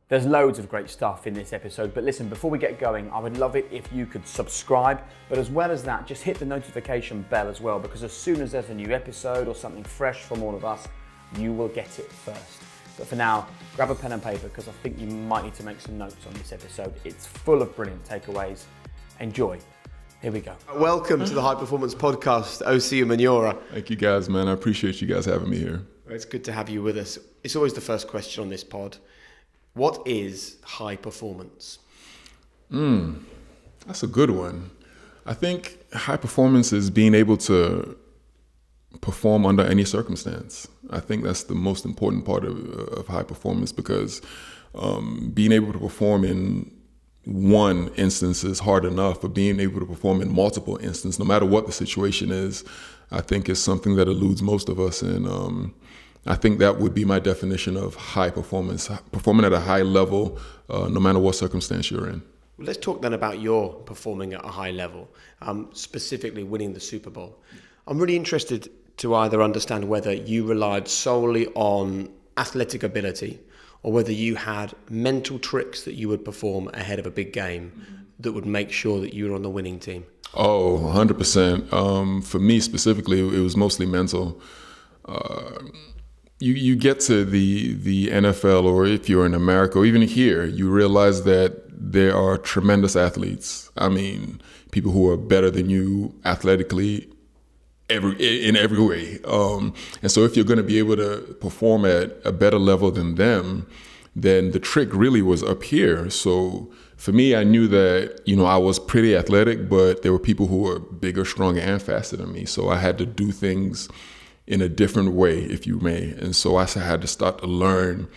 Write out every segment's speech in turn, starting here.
There's loads of great stuff in this episode, but listen, before we get going, I would love it if you could subscribe, but as well as that, just hit the notification bell as well, because as soon as there's a new episode or something fresh from all of us, you will get it first. But for now, grab a pen and paper, because I think you might need to make some notes on this episode. It's full of brilliant takeaways. Enjoy. Here we go. Welcome to the High Performance Podcast, OC Manura. Thank you guys, man. I appreciate you guys having me here. It's good to have you with us. It's always the first question on this pod. What is high performance? That's a good one. I think high performance is being able to perform under any circumstance. I think that's the most important part of high performance, because being able to perform in one instance is hard enough, but being able to perform in multiple instances, no matter what the situation is, I think is something that eludes most of us. And I think that would be my definition of high performance, performing at a high level, no matter what circumstance you're in. Well, let's talk then about your performing at a high level, specifically winning the Super Bowl. I'm really interested to either understand whether you relied solely on athletic ability or whether you had mental tricks that you would perform ahead of a big game that would make sure that you were on the winning team. Oh, 100%. For me specifically, it was mostly mental. You get to the NFL, or if you're in America, or even here, you realize that there are tremendous athletes. I mean, people who are better than you athletically in every way. And so if you're going to be able to perform at a better level than them, then the trick really was up here. So for me, I knew that, I was pretty athletic, but there were people who were bigger, stronger, and faster than me. So I had to do things in a different way, if you may. And so I had to start to learn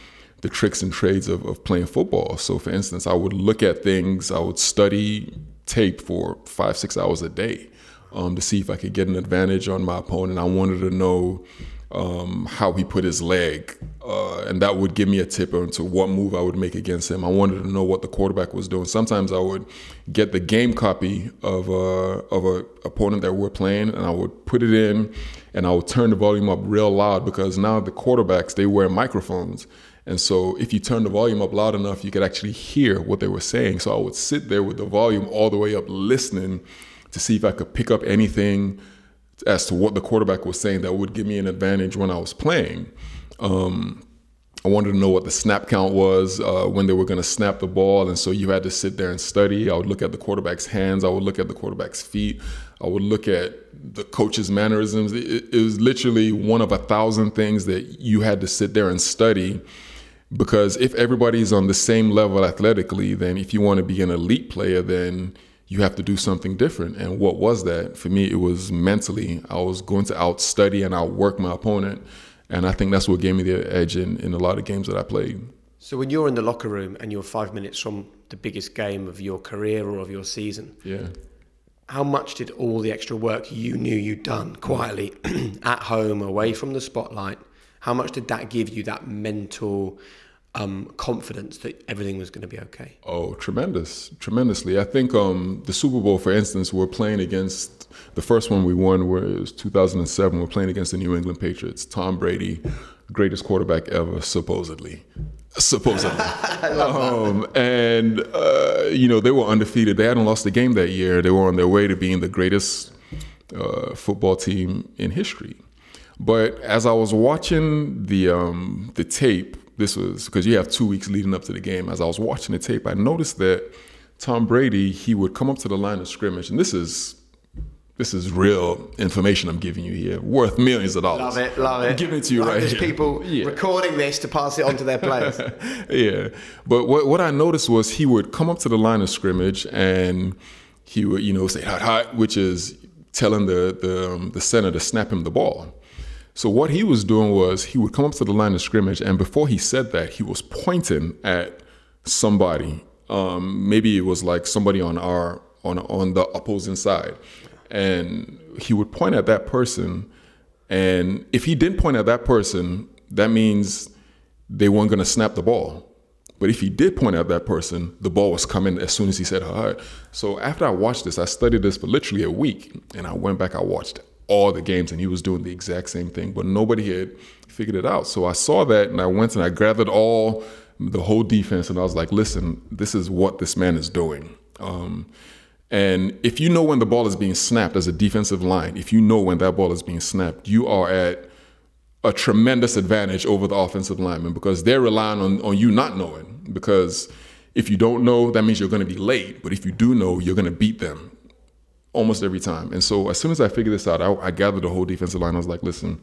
the tricks and trades of playing football. So for instance, I would look at things, I would study tape for 5-6 hours a day to see if I could get an advantage on my opponent. I wanted to know how he put his leg, and that would give me a tip into what move I would make against him. I wanted to know what the quarterback was doing. Sometimes I would get the game copy of a opponent that we're playing, and I would put it in, and I would turn the volume up real loud, because now the quarterbacks, they wear microphones. And so if you turn the volume up loud enough, you could actually hear what they were saying. So I would sit there with the volume all the way up listening to see if I could pick up anything as to what the quarterback was saying that would give me an advantage when I was playing. I wanted to know what the snap count was, when they were going to snap the ball. And so you had to sit there and study. I would look at the quarterback's hands. I would look at the quarterback's feet. I would look at the coach's mannerisms. It was literally one of 1,000 things that you had to sit there and study, because if everybody's on the same level athletically, then if you want to be an elite player, then you have to do something different. And what was that? For me, it was mentally. I was going to outstudy and outwork my opponent. And I think that's what gave me the edge in a lot of games that I played. So when you're in the locker room and you're 5 minutes from the biggest game of your career or of your season, how much did all the extra work you knew you'd done quietly at home, away from the spotlight, how much did that give you that mental confidence that everything was going to be okay? Oh, tremendously. I think the Super Bowl, for instance, we're playing against, the first one we won was 2007. We're playing against the New England Patriots. Tom Brady, greatest quarterback ever, supposedly. And they were undefeated. They hadn't lost a game that year. They were on their way to being the greatest football team in history. But as I was watching the tape, this was because you have 2 weeks leading up to the game. As I was watching the tape, I noticed that Tom Brady, he would come up to the line of scrimmage, and this is real information I'm giving you here, worth millions of dollars. Love it. I'm giving it to you right There's here. people recording this to pass it on to their players. Yeah, but what I noticed was he would come up to the line of scrimmage, and he would say hot hot, which is telling the center to snap him the ball. So what he was doing was he would come up to the line of scrimmage, and before he said that, he was pointing at somebody. Maybe it was like somebody on the opposing side, and he would point at that person. And if he didn't point at that person, that means they weren't going to snap the ball. But if he did point at that person, the ball was coming as soon as he said hi. So after I watched this, I studied this for literally a week, and I went back, I watched all the games, and he was doing the exact same thing, but nobody had figured it out. So I saw that, and I went and I gathered all the whole defense, and I was like, listen, this is what this man is doing. And if you know when the ball is being snapped as a defensive line, if you know when that ball is being snapped, you are at a tremendous advantage over the offensive lineman, because they're relying on you not knowing. Because if you don't know, that means you're going to be late. But if you do know, you're going to beat them almost every time. And so as soon as I figured this out, I gathered the whole defensive line. I was like, listen,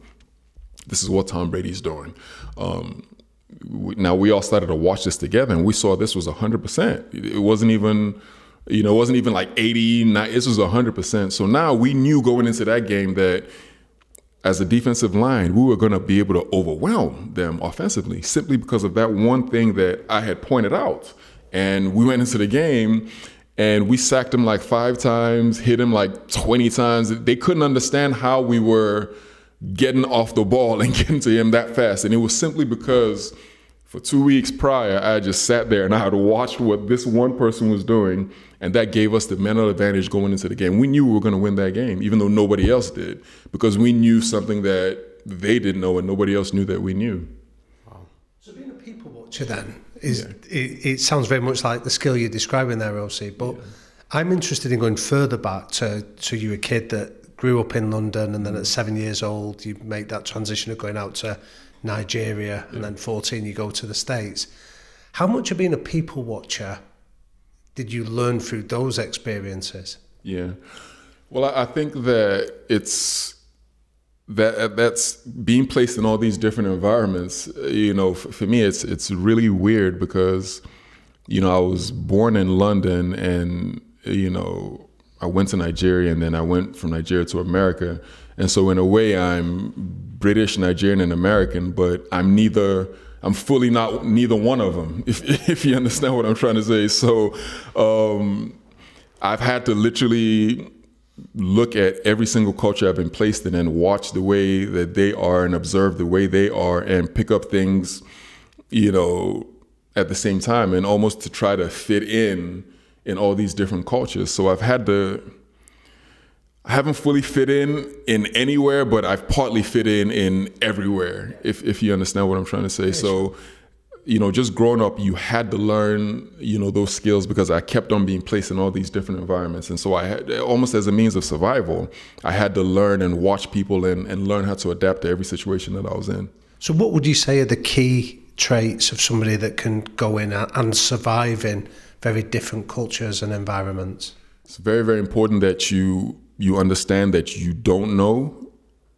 this is what Tom Brady's doing. Now we all started to watch this together, and we saw this was 100%. It wasn't even, it wasn't even like 80, 90, this was 100%. So now we knew going into that game that as a defensive line, we were going to be able to overwhelm them offensively, simply because of that one thing that I had pointed out. And we went into the game and we sacked him like 5 times, hit him like 20 times. They couldn't understand how we were getting off the ball and getting to him that fast. And it was simply because for 2 weeks prior, I just sat there and I had watched what this one person was doing, and that gave us the mental advantage going into the game. We knew we were going to win that game, even though nobody else did, because we knew something that they didn't know and nobody else knew that we knew. Wow. So being a people watcher then, it sounds very much like the skill you're describing there, OC, but I'm interested in going further back to you, a kid that grew up in London, and then at 7 years old, you make that transition of going out to Nigeria, and then 14 you go to the States. How much of being a people watcher did you learn through those experiences? Yeah, well, I think that that's being placed in all these different environments. For me, it's really weird because I was born in London, and I went to Nigeria, and then I went from Nigeria to America. And so in a way, I'm British, Nigerian, and American, but I'm fully not neither one of them, if you understand what I'm trying to say. So I've had to literally look at every single culture I've been placed in and watch the way that they are and observe the way they are and pick up things, at the same time, and almost to try to fit in all these different cultures. So I haven't fully fit in anywhere, but I've partly fit in everywhere, if you understand what I'm trying to say. Yeah, so, just growing up, you had to learn, those skills, because I kept on being placed in all these different environments. And so I had, almost as a means of survival, I had to learn and watch people and learn how to adapt to every situation that I was in. So what would you say are the key traits of somebody that can go in and survive in very different cultures and environments? It's very, very important that you understand that you don't know,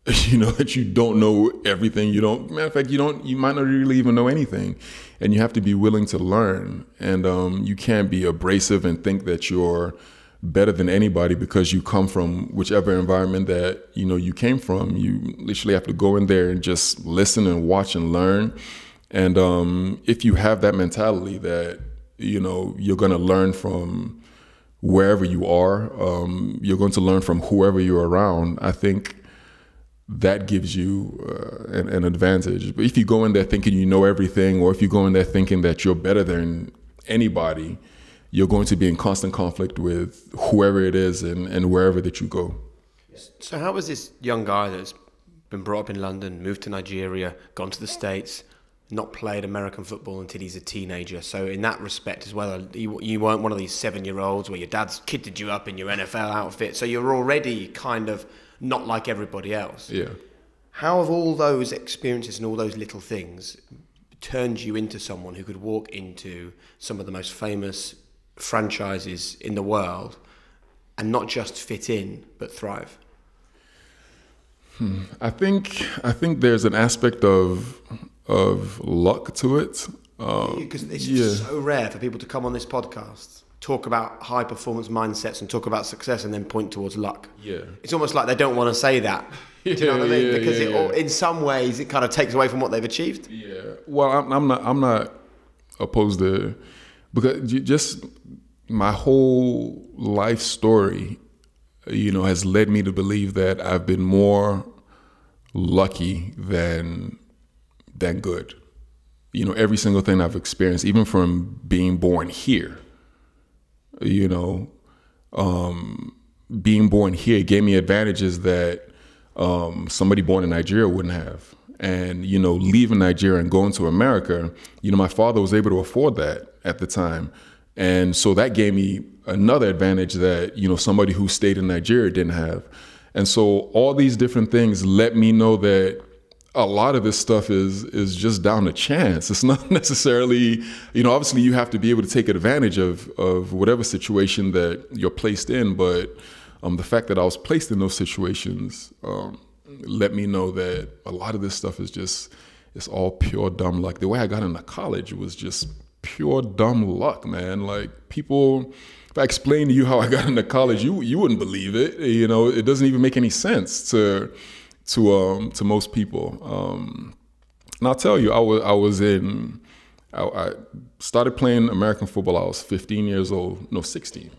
that you don't know everything. Matter of fact, you might not really even know anything, and you have to be willing to learn. And you can't be abrasive and think that you're better than anybody because you come from whichever environment that, you came from. You literally have to go in there and just listen and watch and learn. And if you have that mentality that, you're going to learn from wherever you are, you're going to learn from whoever you're around, I think that gives you an advantage. But if you go in there thinking you know everything, or if you go in there thinking that you're better than anybody, you're going to be in constant conflict with whoever it is and wherever that you go. So how was this young guy that's been brought up in London, moved to Nigeria, gone to the States, not played American football until he's a teenager? So in that respect as well, you weren't one of these 7-year-olds where your dad's kitted you up in your NFL outfit. So you're already kind of not like everybody else. Yeah. How have all those experiences and all those little things turned you into someone who could walk into some of the most famous franchises in the world and not just fit in, but thrive? I think there's an aspect of luck to it. Because it's just so rare for people to come on this podcast, talk about high performance mindsets and talk about success and then point towards luck. Yeah. It's almost like they don't want to say that. Do you know what I mean? Because in some ways it kind of takes away from what they've achieved. Yeah. Well, I'm not opposed to, because just my whole life story, has led me to believe that I've been more lucky than good. Every single thing I've experienced, even from being born here, being born here gave me advantages that somebody born in Nigeria wouldn't have. And, you know, leaving Nigeria and going to America, you know, my father was able to afford that at the time. And so that gave me another advantage that, you know, somebody who stayed in Nigeria didn't have. And so all these different things let me know that a lot of this stuff is just down to chance. It's not necessarily, you know, obviously you have to be able to take advantage of whatever situation that you're placed in. But the fact that I was placed in those situations let me know that a lot of this stuff is just, it's all pure dumb luck. The way I got into college was just pure dumb luck, man. Like people, if I explained to you how I got into college, you wouldn't believe it. You know, it doesn't even make any sense to most people. And I'll tell you, I started playing American football. I was 15 years old, no, 16,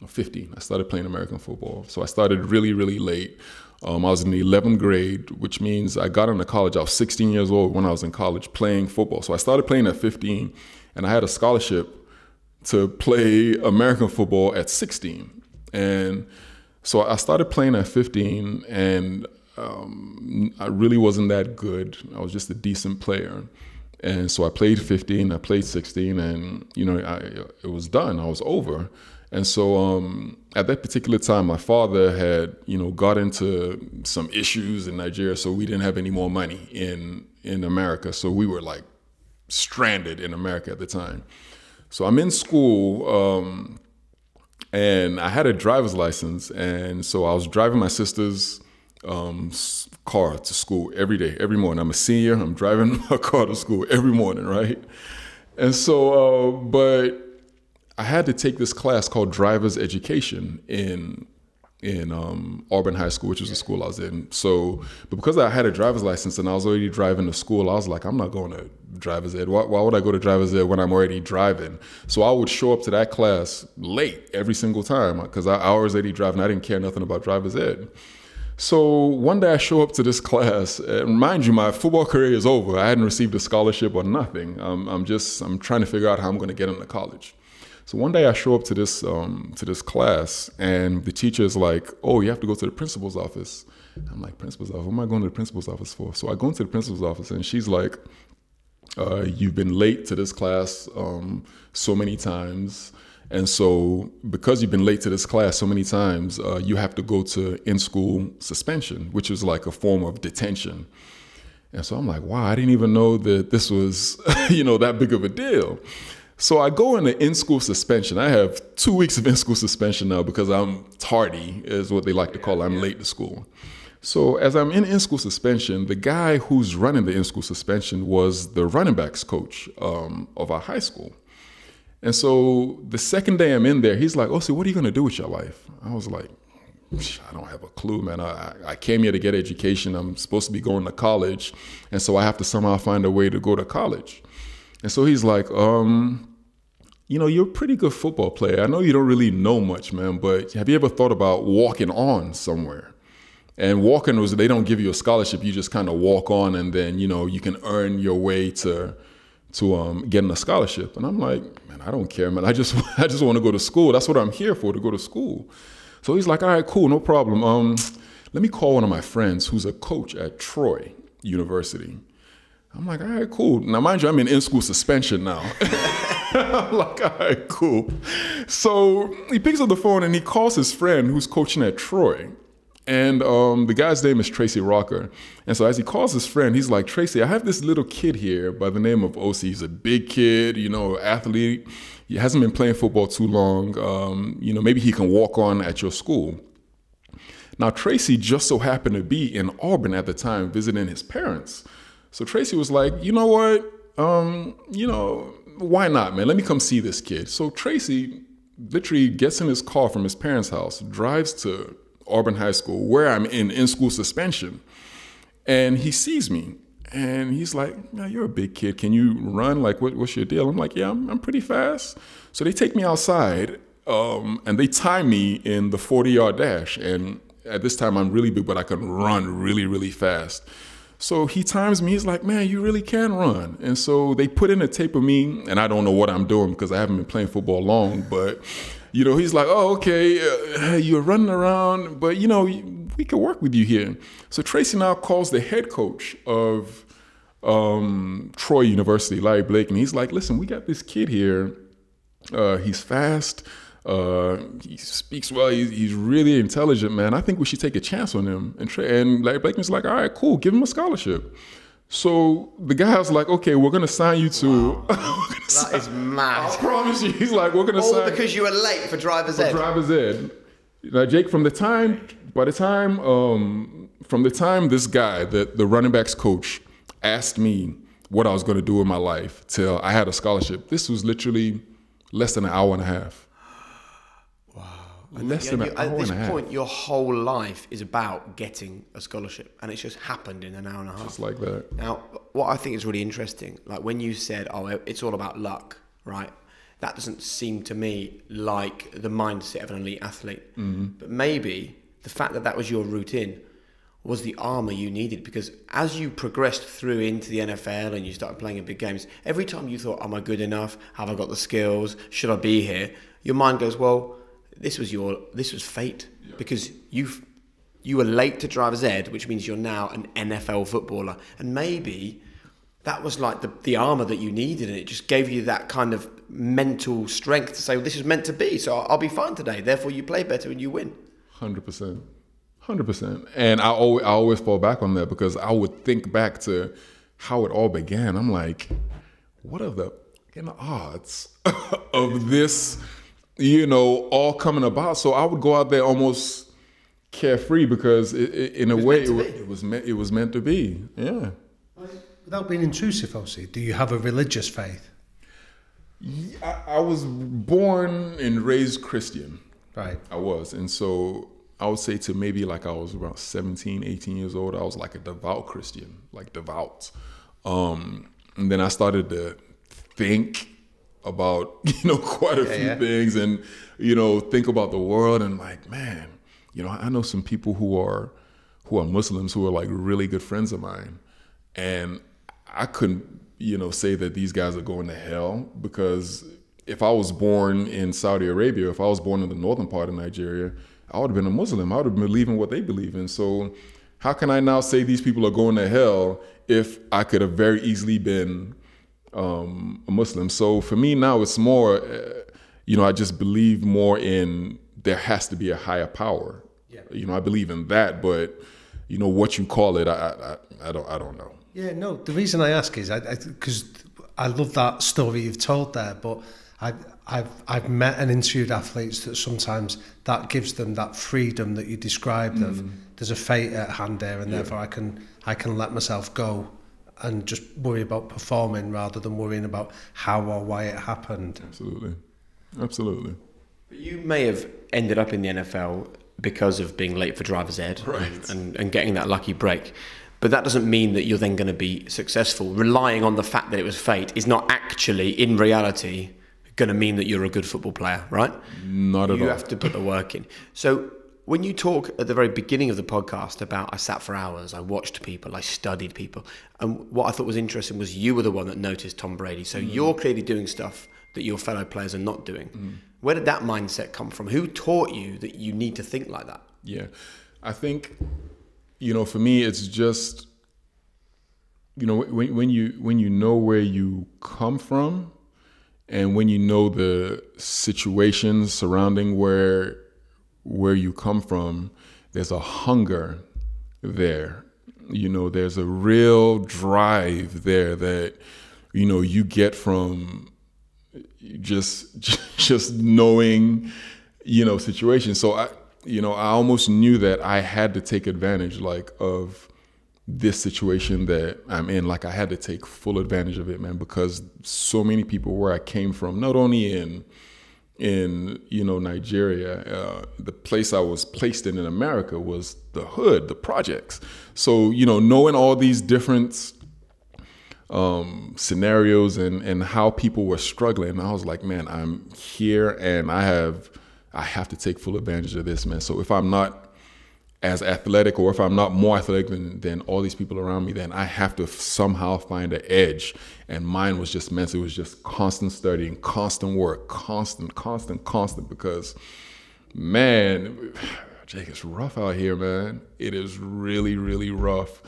no, 15. I started playing American football. So I started really, really late. I was in the 11th grade, which means I got into college. I was 16 years old when I was in college playing football. So I started playing at 15, and I had a scholarship to play American football at 16. And so I started playing at 15, and I really wasn't that good. I was just a decent player. And so I played 15, I played 16, and, you know, it was done. I was over. And so at that particular time, my father had, you know, got into some issues in Nigeria, so we didn't have any more money in America. So we were like stranded in America at the time. So I'm in school, and I had a driver's license, and so I was driving my sister's car to school every day, every morning. I'm a senior. I'm driving a car to school every morning, right? And so, but I had to take this class called driver's education in Auburn High School, which was the school I was in. So, but because I had a driver's license and I was already driving to school, I was like, I'm not going to driver's ed. Why would I go to driver's ed when I'm already driving? So I would show up to that class late every single time because I was already driving. I didn't care nothing about driver's ed. So one day I show up to this class, and mind you, my football career is over. I hadn't received a scholarship or nothing. I'm trying to figure out how I'm going to get into college. So one day I show up to this class, and the teacher is like, "Oh, you have to go to the principal's office." I'm like, "Principal's office? What am I going to the principal's office for?" So I go into the principal's office, and she's like, "You've been late to this class so many times. And so because you've been late to this class so many times, you have to go to in-school suspension, which is like a form of detention." And so I'm like, wow, I didn't even know that this was, you know, that big of a deal. So I go into in-school suspension. I have 2 weeks of in-school suspension now because I'm tardy, is what they like to call it. I'm late to school. So as I'm in in-school suspension, the guy who's running the in-school suspension was the running backs coach of our high school. And so the second day I'm in there, he's like, "Oh, so what are you going to do with your life?" I was like, "I don't have a clue, man. I came here to get education. I'm supposed to be going to college. And so I have to somehow find a way to go to college." And so he's like, "You know, you're a pretty good football player. I know you don't really know much, man, but have you ever thought about walking on somewhere?" And walking was, they don't give you a scholarship. You just kind of walk on, and then, you know, you can earn your way to getting a scholarship. And I'm like, "Man, I don't care, man. I just want to go to school. That's what I'm here for, to go to school." So he's like, "All right, cool, no problem. Let me call one of my friends who's a coach at Troy University." I'm like, "All right, cool." Now, mind you, I'm in in-school suspension now. I'm like, "All right, cool." So he picks up the phone and he calls his friend who's coaching at Troy. And the guy's name is Tracy Rocker. And so as he calls his friend, he's like, "Tracy, I have this little kid here by the name of OC. He's a big kid, you know, athlete. He hasn't been playing football too long. You know, maybe he can walk on at your school." Now, Tracy just so happened to be in Auburn at the time visiting his parents. So Tracy was like, "You know what? You know, why not, man? Let me come see this kid." So Tracy literally gets in his car from his parents' house, drives to Auburn High School, where I'm in school suspension. And he sees me and he's like, "Yeah, you're a big kid. Can you run? Like, what's your deal?" I'm like, "Yeah, I'm pretty fast." So they take me outside and they tie me in the 40-yard dash. And at this time, I'm really big, but I can run really, really fast. So he times me. He's like, "Man, you really can run." And so they put in a tape of me, and I don't know what I'm doing because I haven't been playing football long, but you know, he's like, "Oh, okay, you're running around, but, you know, we can work with you here." So Tracy now calls the head coach of Troy University, Larry Blake, and he's like, listen, we got this kid here. He's fast. He speaks well. He's really intelligent, man. I think we should take a chance on him. And Larry Blakeney's like, all right, cool, give him a scholarship. So the guy was like, okay, we're going to sign you to... That is mad. I promise you. He's like, we're going to sign... All because you were late for driver's ed. For driver's ed. Now, Jake, from the time this guy, the running backs coach, asked me what I was going to do in my life till I had a scholarship, this was literally less than an hour and a half. Less than an hour and a half. At this point, your whole life is about getting a scholarship, and it's just happened in an hour and a half. Just like that. Now, what I think is really interesting, like when you said, oh, it's all about luck, right? That doesn't seem to me like the mindset of an elite athlete. Mm-hmm. But maybe the fact that was your route in was the armour you needed, because as you progressed through into the NFL and you started playing in big games, every time you thought, am I good enough? Have I got the skills? Should I be here? Your mind goes, well, this was fate, because you were late to driver's ed, which means you're now an NFL footballer. And maybe that was like the armour that you needed, and it just gave you that kind of mental strength to say, well, this is meant to be, so I'll be fine today. Therefore, you play better and you win. 100%. 100%. And I always fall back on that, because I would think back to how it all began. I'm like, what are the odds of this, all coming about? So I would go out there almost carefree, because in a way it was meant to be. Yeah. Without being intrusive, obviously, do you have a religious faith? I was born and raised Christian. Right. I was. And so I would say to maybe like I was around 17, 18 years old, I was like a devout Christian, like devout. And then I started to think about, quite a few things, and, think about the world, and like, man, I know some people who are Muslims who are like really good friends of mine. And I couldn't, say that these guys are going to hell, because if I was born in Saudi Arabia, if I was born in the northern part of Nigeria, I would have been a Muslim. I would have been believing what they believe in. So how can I now say these people are going to hell if I could have very easily been a Muslim? So for me now, it's more, I just believe more in there has to be a higher power. Yeah. I believe in that, but what you call it, I don't know. Yeah, no. The reason I ask is because I love that story you've told there, but I've met and interviewed athletes that sometimes that gives them that freedom that you described of there's a fate at hand there, and therefore I can let myself go and just worry about performing rather than worrying about how or why it happened. Absolutely. But you may have ended up in the NFL because of being late for driver's ed, right, and getting that lucky break. But that doesn't mean that you're then going to be successful. Relying on the fact that it was fate is not actually, in reality, going to mean that you're a good football player, right? Not at all. You have to put the work in. So when you talk at the very beginning of the podcast about I sat for hours, I watched people, I studied people, and what I thought was interesting was you were the one that noticed Tom Brady. So you're clearly doing stuff that your fellow players are not doing. Where did that mindset come from? Who taught you that you need to think like that? Yeah, I think, for me, it's just, when you know where you come from, and when you know the situations surrounding where you come from, there's a hunger there. There's a real drive there that, you get from just knowing, situations. So I almost knew that I had to take advantage of this situation that I'm in. Like I had to take full advantage of it, man, because so many people where I came from, not only in Nigeria, the place I was placed in America was the hood, the projects. So, knowing all these different scenarios and how people were struggling, I was like, man, I'm here and I have to take full advantage of this, man. So if I'm not as athletic, or if I'm not more athletic than all these people around me, then I have to somehow find an edge. And mine was just mental. It was just constant studying, constant work, constant, because, man, Jake, it's rough out here, man. It is really, really rough.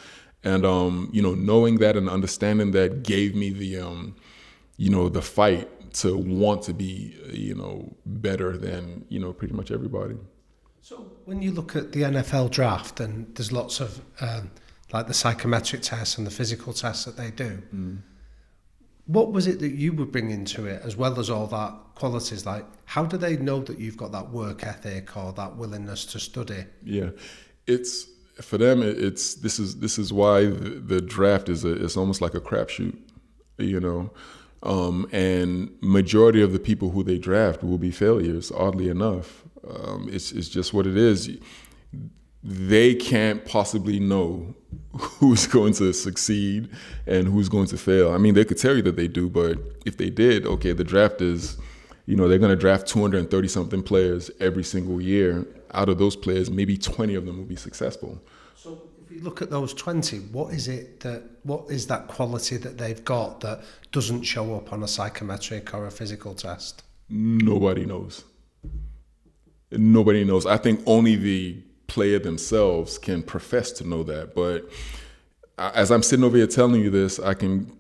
And, knowing that and understanding that gave me the fight to want to be, better than, pretty much everybody. So when you look at the NFL draft, and there's lots of like the psychometric tests and the physical tests that they do, what was it that you would bring into it, as well as all that qualities? Like, how do they know that you've got that work ethic or that willingness to study? Yeah, it's for them. This is why the draft is almost like a crapshoot, and majority of the people who they draft will be failures. Oddly enough. It's just what it is. They can't possibly know who's going to succeed and who's going to fail. I mean, they could tell you that they do, but if they did, okay, the draft is, they're going to draft 230 something players every single year. Out of those players, maybe 20 of them will be successful. So if you look at those 20, what is that quality that they've got that doesn't show up on a psychometric or a physical test? Nobody knows. Nobody knows. I think only the player themselves can profess to know that. But as I'm sitting over here telling you this, I can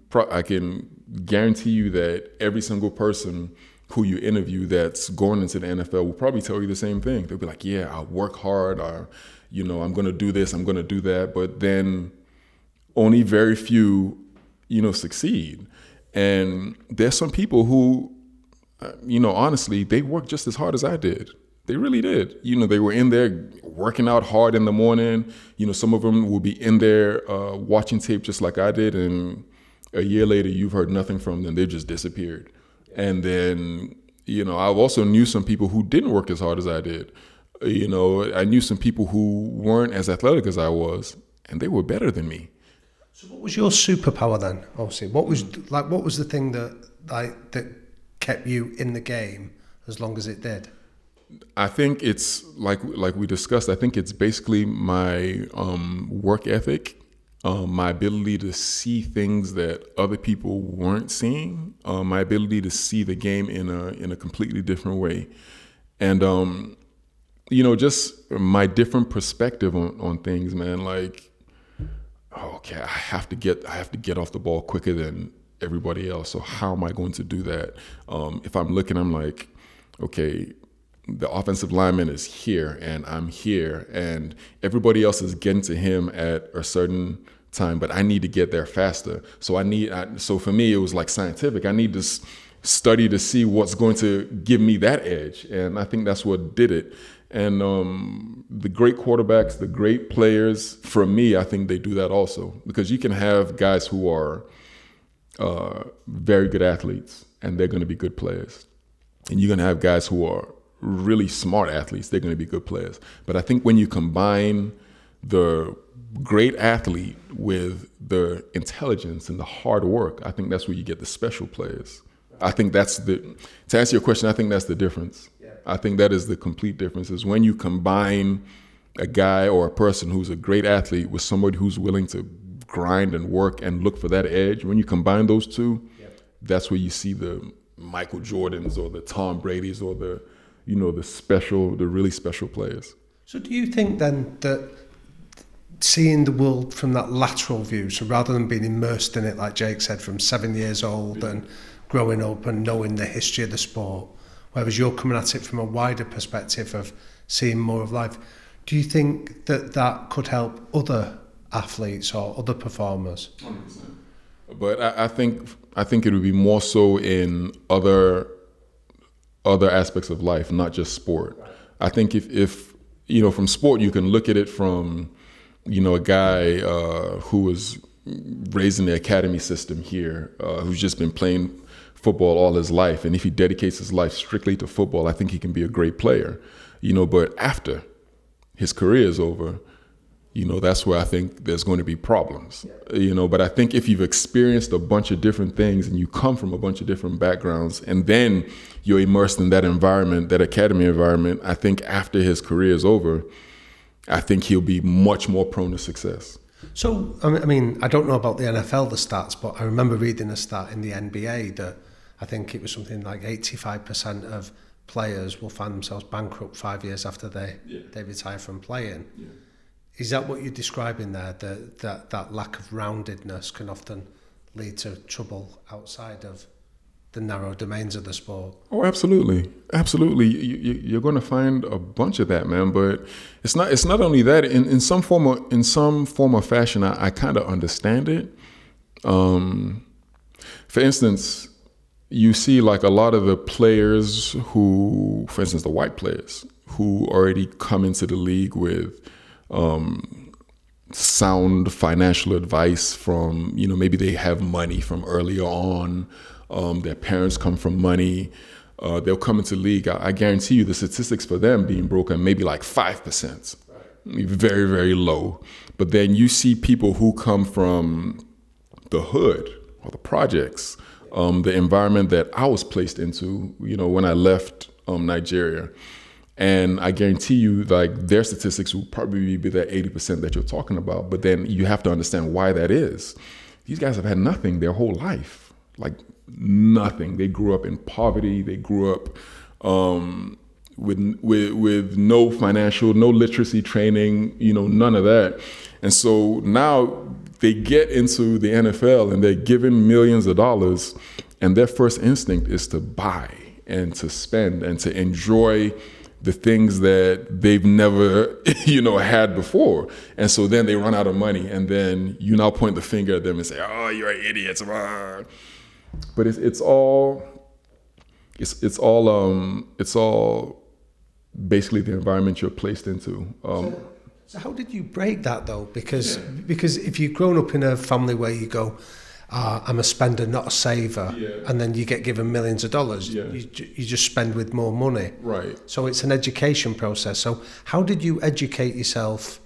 guarantee you that every single person who you interview that's going into the NFL will probably tell you the same thing. They'll be like, yeah, I work hard, or, I'm going to do this, I'm going to do that. But then only very few, succeed. And there's some people who, honestly, they work just as hard as I did. They really did. They were in there working out hard in the morning. Some of them will be in there watching tape just like I did. And a year later, you've heard nothing from them. They just disappeared. And then, I also knew some people who didn't work as hard as I did. I knew some people who weren't as athletic as I was, and they were better than me. So what was your superpower then, obviously? What was the thing that kept you in the game as long as it did? I think it's like we discussed. I think it's basically my work ethic, my ability to see things that other people weren't seeing, my ability to see the game in a completely different way, and just my different perspective on things, man. Like, okay, I have to get off the ball quicker than everybody else. So how am I going to do that? If I'm looking, I'm like, okay, the offensive lineman is here and I'm here and everybody else is getting to him at a certain time, but I need to get there faster. So so for me, it was like scientific. I need to study to see what's going to give me that edge. And I think that's what did it. And the great quarterbacks, the great players, for me, I think they do that also, because you can have guys who are very good athletes and they're going to be good players. And you're going to have guys who are really smart athletes, they're going to be good players. But I think when you combine the great athlete with the intelligence and the hard work, I think that's where you get the special players. I think to answer your question, I think that's the difference. Yeah. I think that is the complete difference, is when you combine a guy or a person who's a great athlete with somebody who's willing to grind and work and look for that edge. When you combine those two, that's where you see the Michael Jordans or the Tom Brady's or the really special players. So do you think then that seeing the world from that lateral view, so rather than being immersed in it, like Jake said, from 7 years old and growing up and knowing the history of the sport, whereas you're coming at it from a wider perspective of seeing more of life, do you think that could help other athletes or other performers? 100%. But I think it would be more so in other aspects of life, not just sport. I think if from sport, you can look at it from, a guy who was raised in the academy system here, who's just been playing football all his life. And if he dedicates his life strictly to football, I think he can be a great player, but after his career is over, that's where I think there's going to be problems, but I think if you've experienced a bunch of different things and you come from a bunch of different backgrounds and then you're immersed in that environment, that academy environment, I think after his career is over, I think he'll be much more prone to success. So, I mean, I don't know about the NFL, the stats, but I remember reading a stat in the NBA that I think it was something like 85% of players will find themselves bankrupt 5 years after they retire from playing. Yeah. Is that what you're describing there? That lack of roundedness can often lead to trouble outside of the narrow domains of the sport. Oh, absolutely, absolutely. You're going to find a bunch of that, man. But it's not only that. In some form or fashion, I kind of understand it. For instance, you see like a lot of the players who, for instance, the white players who already come into the league with sound financial advice from, maybe they have money from earlier on. Their parents come from money. They'll come into the league. I guarantee you the statistics for them being broken maybe like 5%. Right. Very, very low. But then you see people who come from the hood or the projects, the environment that I was placed into, when I left Nigeria. And I guarantee you, like, their statistics will probably be that 80% that you're talking about. But then you have to understand why that is. These guys have had nothing their whole life, like nothing. They grew up in poverty. They grew up with no financial, no literacy training, none of that. And so now they get into the NFL and they're given millions of dollars, and their first instinct is to buy and to spend and to enjoy the things that they've never, had before. And so then they run out of money, and then you now point the finger at them and say, "Oh, you're idiots." But it's all basically the environment you're placed into. So how did you break that though? Because if you've grown up in a family where you go, I'm a spender, not a saver, and then you get given millions of dollars, you just spend with more money. Right. So it's an education process. So how did you educate yourself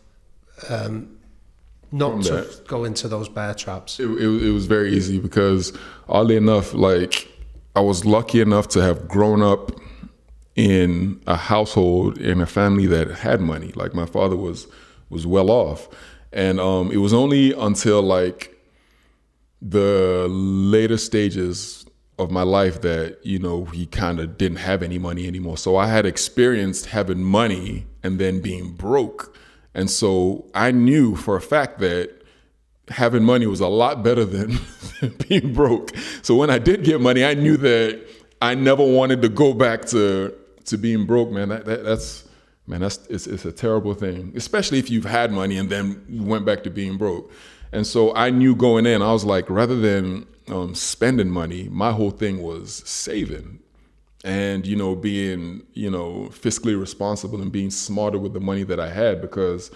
not to go into those bear traps? It was very easy because, oddly enough, like, I was lucky enough to have grown up in a household, in a family that had money. Like, my father was well off. And it was only until like the later stages of my life that, he kind of didn't have any money anymore. So I had experienced having money and then being broke. And so I knew for a fact that having money was a lot better than being broke. So when I did get money, I knew that I never wanted to go back to being broke, man. It's a terrible thing, especially if you've had money and then went back to being broke. And so I knew going in, I was like, rather than spending money, my whole thing was saving and, being, fiscally responsible and being smarter with the money that I had, because,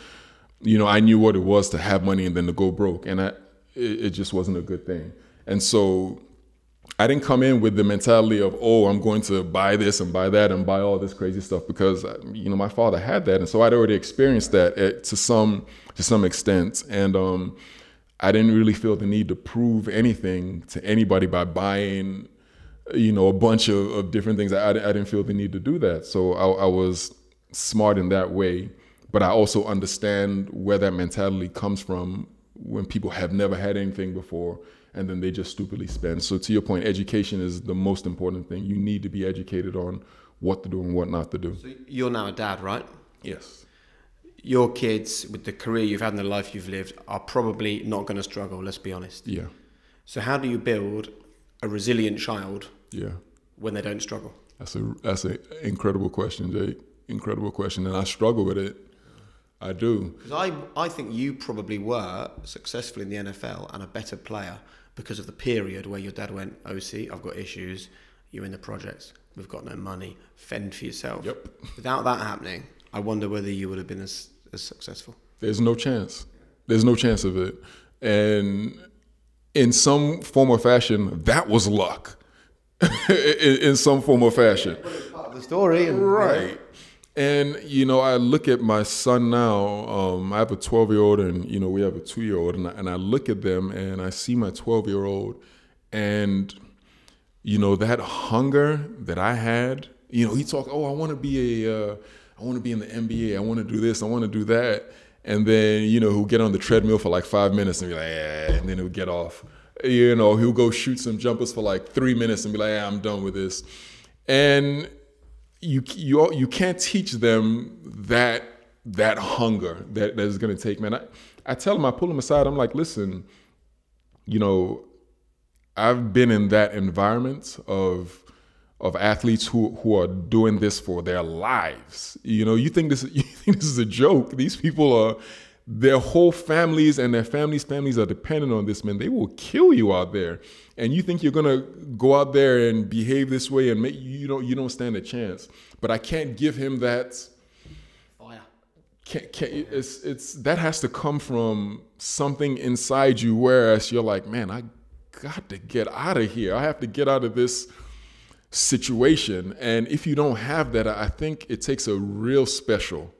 I knew what it was to have money and then to go broke. And it just wasn't a good thing. And so I didn't come in with the mentality of, oh, I'm going to buy this and buy that and buy all this crazy stuff, because, my father had that. And so I'd already experienced that to some extent. And I didn't really feel the need to prove anything to anybody by buying, a bunch of different things. I didn't feel the need to do that. So I was smart in that way. But I also understand where that mentality comes from when people have never had anything before and then they just stupidly spend. So to your point, education is the most important thing. You need to be educated on what to do and what not to do. So you're now a dad, right? Yes. Your kids, with the career you've had and the life you've lived, are probably not going to struggle, let's be honest. Yeah. So how do you build a resilient child when they don't struggle? That's an incredible question, Jake. Incredible question. And I struggle with it. I do. Because I think you probably were successful in the NFL and a better player because of the period where your dad went, OC, I've got issues, you're in the projects, we've got no money, fend for yourself. Yep. Without that happening, I wonder whether you would have been as successful. There's no chance. There's no chance of it. And in some form or fashion, that was luck. in some form or fashion. Part of the story. Right. And, I look at my son now. I have a 12-year-old and, we have a 2-year-old. And I look at them and I see my 12-year-old and, that hunger that I had, he talked, oh, I want to be in the NBA. I want to do this. I want to do that. And then, he'll get on the treadmill for like 5 minutes and be like, and then he'll get off. He'll go shoot some jumpers for like 3 minutes and be like, I'm done with this. And you can't teach them that that hunger that is going to take, man. I tell him, I pull him aside. I'm like, listen, you know, I've been in that environment of athletes who are doing this for their lives. You know, you think this is a joke. These people are, their whole families and their families are dependent on this, man. They will kill you out there. And you think you're gonna go out there and behave this way and you don't stand a chance. But I can't give him that fire. It's that has to come from something inside you, whereas you're like, man, I got to get out of here. I have to get out of this situation. And if you don't have that, I think it takes a real special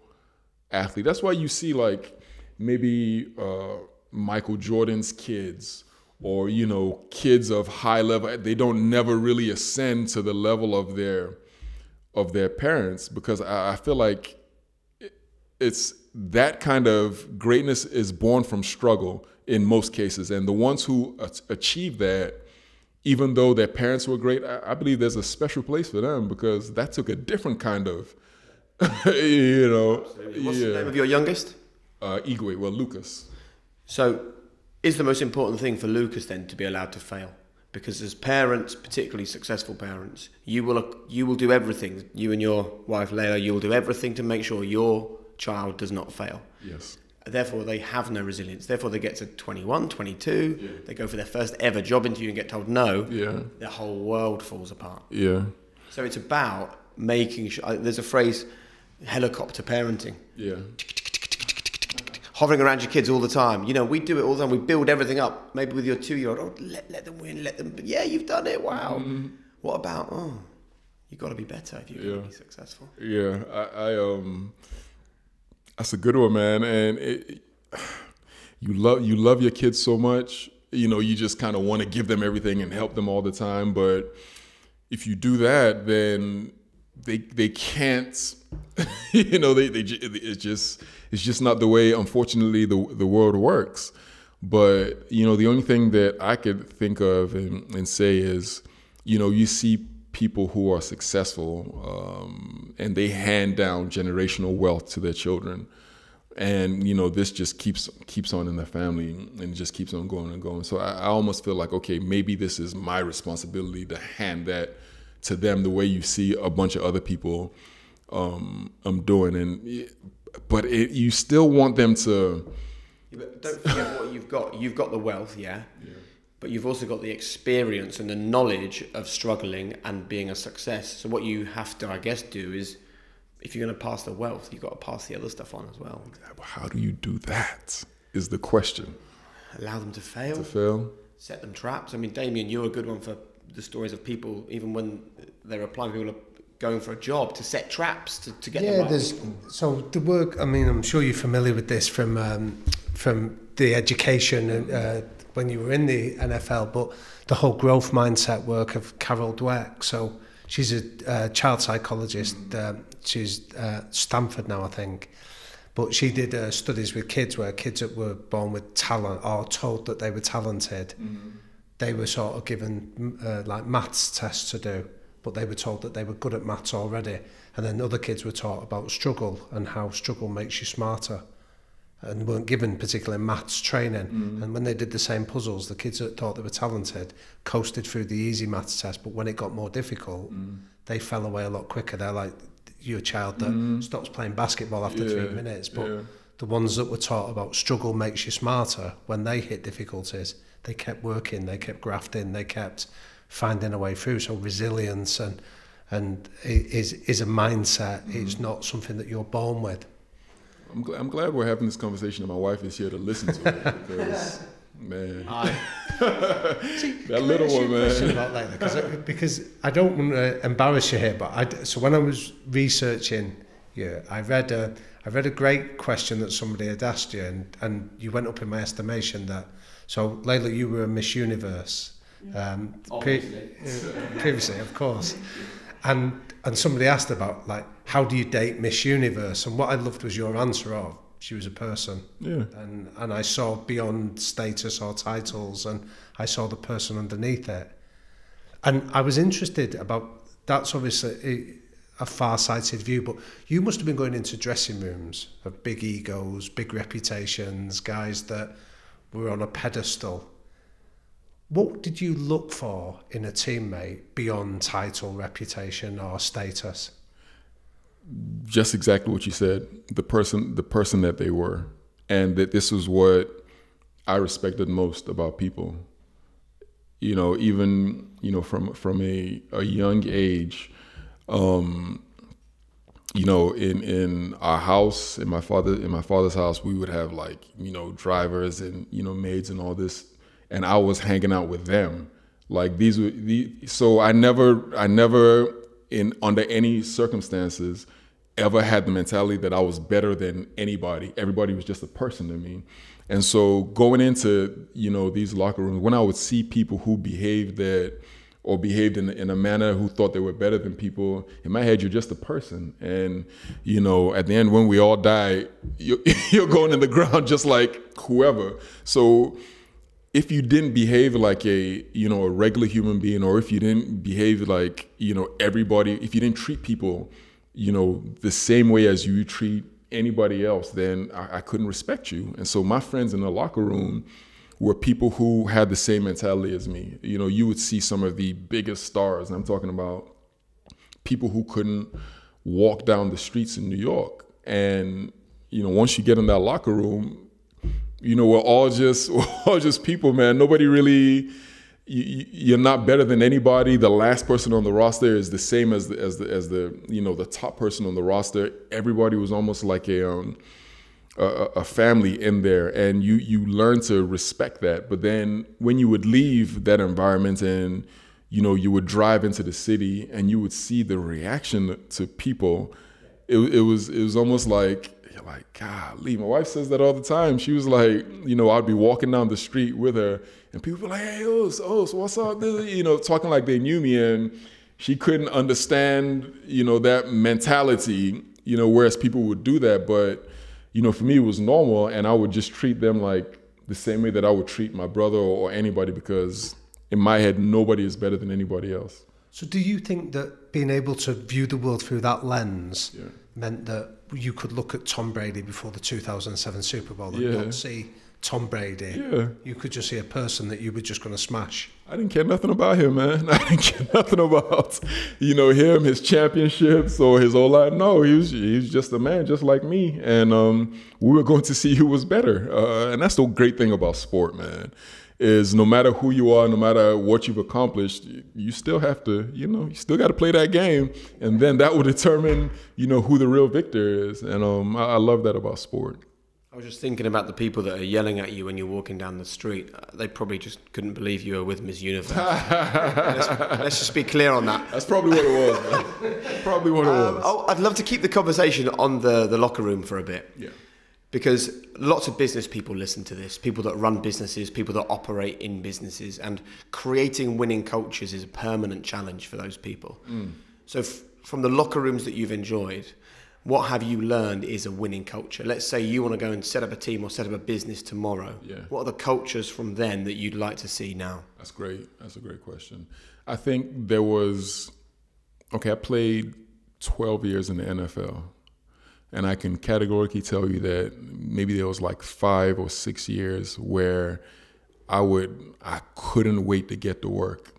athlete. That's why you see like maybe Michael Jordan's kids, or, you know, kids of high level, they don't never really ascend to the level of their parents, because I feel like it's that kind of greatness is born from struggle in most cases. And the ones who achieve that, even though their parents were great, I believe there's a special place for them, because that took a different kind of, you know. Absolutely. What's the name of your youngest? Igwe, well, Lucas. So is the most important thing for Lucas then to be allowed to fail? Because as parents, particularly successful parents, you will do everything. You and your wife, Leila, you will do everything to make sure your child does not fail. Yes. Therefore, they have no resilience. Therefore, they get to 21, 22, they go for their first ever job interview and get told no. Yeah. Their whole world falls apart. Yeah. So it's about making sure, there's a phrase, helicopter parenting. Yeah. Hovering around your kids all the time. You know, we do it all the time. We build everything up. Maybe with your 2-year-old, oh, let them win, let them, but yeah, you've done it, wow. Mm-hmm. What about, you've got to be better if you're going to be successful. Yeah, that's a good one, man. And you love your kids so much. You know, you just kind of want to give them everything and help them all the time. But if you do that, then they can't. You know, it's just not the way, unfortunately, the world works. But you know, the only thing that I could think of and say is, you know, you see people who are successful and they hand down generational wealth to their children, and you know, this just keeps on in their family and just keeps on going and going. So I almost feel like, okay, maybe this is my responsibility to hand that to them the way you see a bunch of other people doing. But you still want them to. Yeah, but don't forget what you've got. You've got the wealth, yeah. But you've also got the experience and the knowledge of struggling and being a success. So what you have to, I guess, do is, if you're going to pass the wealth, you've got to pass the other stuff on as well. How do you do that is the question. Allow them to fail. Set them traps. I mean, Damien, you're a good one for the stories of people, even when they're applying, people are going for a job, to set traps to get them right. So the work, I mean, I'm sure you're familiar with this from the education when you were in the NFL, but the whole growth mindset work of Carol Dweck. So she's a child psychologist. She's Stanford now, I think. But she did studies with kids where kids that were born with talent or told that they were talented, they were sort of given like maths tests to do, but they were told that they were good at maths already. And then other kids were taught about struggle and how struggle makes you smarter, and weren't given particular maths training. And when they did the same puzzles, the kids that thought they were talented coasted through the easy maths test, but when it got more difficult, they fell away a lot quicker. They're like, you're a child that stops playing basketball after 3 minutes. But the ones that were taught about struggle makes you smarter, when they hit difficulties, they kept working, they kept grafting, they kept finding a way through. So resilience and is a mindset. It's not something that you're born with. I'm glad we're having this conversation and my wife is here to listen to it, because, man, that little one, man. About Leila, because I don't want to embarrass you here, but so when I was researching you, I read a great question that somebody had asked you, and you went up in my estimation. That so Leila, you were a Miss Universe, previously, of course. And somebody asked about, like, how do you date Miss Universe? And what I loved was your answer of, she was a person. Yeah. And I saw beyond status or titles, and I saw the person underneath it. And I was interested about, that's obviously, a far-sighted view, but you must have been going into dressing rooms of big egos, big reputations, guys that were on a pedestal. What did you look for in a teammate beyond title, reputation, or status? Just exactly what you said. The person that they were, and that this was what I respected most about people. You know, even, you know, from a young age, you know, in our house, in my father's house, we would have, like, you know, drivers and, you know, maids and all this, and I was hanging out with them. Like, so I never under any circumstances ever had the mentality that I was better than anybody. Everybody was just a person to me. And so going into, you know, these locker rooms, when I would see people who behaved in a manner who thought they were better than people, in my head, you're just a person. And, you know, at the end, when we all die, you're going in the ground just like whoever. So if you didn't behave like a regular human being, or if you didn't behave like, you know, everybody, if you didn't treat people, you know, the same way as you treat anybody else, then I couldn't respect you. And so my friends in the locker room were people who had the same mentality as me. You know, you would see some of the biggest stars, and I'm talking about people who couldn't walk down the streets in New York. And, you know, once you get in that locker room, you know, we're all just people, man. Nobody really, you're not better than anybody. The last person on the roster is the same as the you know, the top person on the roster. Everybody was almost like a family in there, and you learn to respect that. But then when you would leave that environment and, you know, you would drive into the city and you would see the reaction to people, it was almost like, golly, my wife says that all the time. She was like, you know, I'd be walking down the street with her and people were like, hey, so what's up? You know, talking like they knew me, and she couldn't understand, you know, that mentality, you know, whereas people would do that. But, you know, for me, it was normal, and I would just treat them like the same way that I would treat my brother or anybody, because in my head, nobody is better than anybody else. So do you think that being able to view the world through that lens meant that you could look at Tom Brady before the 2007 Super Bowl and not see Tom Brady? You could just see a person that you were just going to smash. I didn't care nothing about him, man. I didn't care nothing about, you know, him, his championships or his O-line. No, he was just a man just like me. And we were going to see who was better. And that's the great thing about sport, man, is no matter who you are, no matter what you've accomplished, you still have to, you know, you still got to play that game. And then that will determine, you know, who the real victor is. And I love that about sport. I was just thinking about the people that are yelling at you when you're walking down the street. They probably just couldn't believe you were with Miss Universe. Let's just be clear on that. That's probably what it was, man. Probably what it was. I'd love to keep the conversation on the locker room for a bit. Yeah. Because lots of business people listen to this, people that run businesses, people that operate in businesses, and creating winning cultures is a permanent challenge for those people. So from the locker rooms that you've enjoyed, what have you learned is a winning culture? Let's say you want to go and set up a team or set up a business tomorrow. Yeah. What are the cultures from then that you'd like to see now? That's great. That's a great question. I think there was, I played 12 years in the NFL. And I can categorically tell you that maybe there was like 5 or 6 years where I couldn't wait to get to work.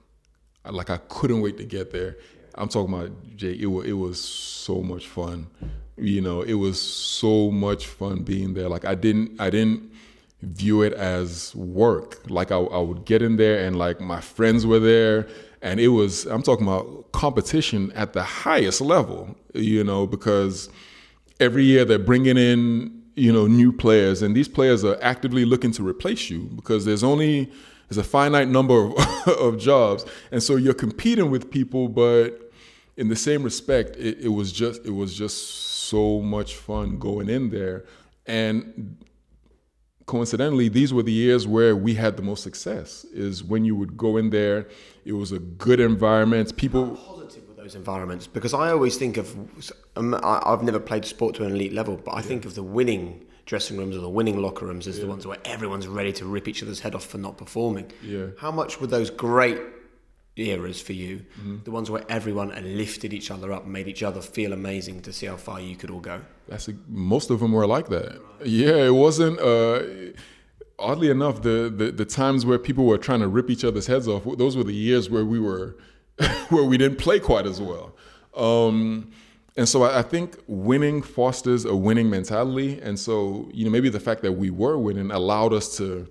I couldn't wait to get there. I'm talking about, Jay, it was so much fun. You know, it was so much fun being there. Like I didn't view it as work. Like I would get in there and like my friends were there, and I'm talking about competition at the highest level, you know, because every year they're bringing in, you know, new players, and these players are actively looking to replace you because there's a finite number of jobs. And so you're competing with people, but in the same respect, it was just so much fun going in there. And coincidentally, these were the years where we had the most success, is when you would go in there, it was a good environment. People... How positive were those environments? Because I always think of, I've never played sport to an elite level, but I think of the winning dressing rooms or the winning locker rooms as the ones where everyone's ready to rip each other's head off for not performing. Yeah. How much were those great eras for you, the ones where everyone had lifted each other up and made each other feel amazing to see how far you could all go? Most of them were like that. Yeah, it wasn't. Oddly enough, the times where people were trying to rip each other's heads off, those were the years where we were where we didn't play quite as well. And so I think winning fosters a winning mentality. And so, maybe the fact that we were winning allowed us to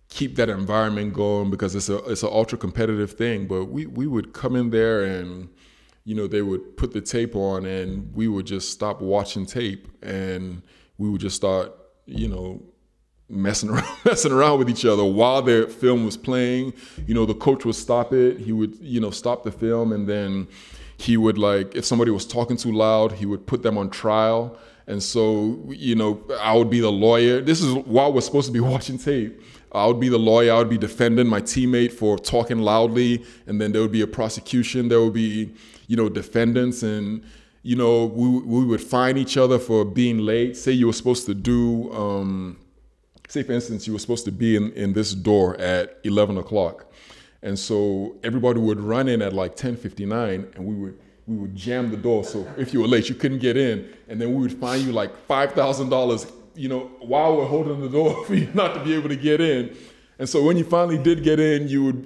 keep that environment going, because it's an ultra competitive thing. But we would come in there and, they would put the tape on and we would just stop watching tape and we would just start, messing around with each other while the film was playing. The coach would stop it. He would, stop the film, and then he would, if somebody was talking too loud, he would put them on trial. And so, I would be the lawyer. This is while we're supposed to be watching tape. I would be the lawyer. I would be defending my teammate for talking loudly, and then there would be a prosecution. There would be, defendants, and we would fine each other for being late. Say you were supposed to do. Say, for instance, you were supposed to be in this door at 11 o'clock. And so everybody would run in at 10:59, and we would jam the door. So if you were late, you couldn't get in. And then we would fine you $5,000, while we're holding the door for you not to be able to get in. And so when you finally did get in, you would,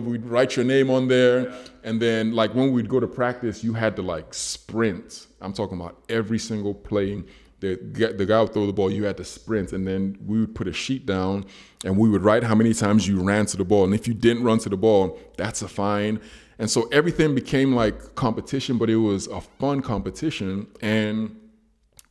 we'd write your name on there. And then when we'd go to practice, you had to sprint. I'm talking about every single play. The guy would throw the ball, you had to sprint, and then we would put a sheet down and we would write how many times you ran to the ball. And if you didn't run to the ball, that's a fine. And so everything became competition, but it was a fun competition. And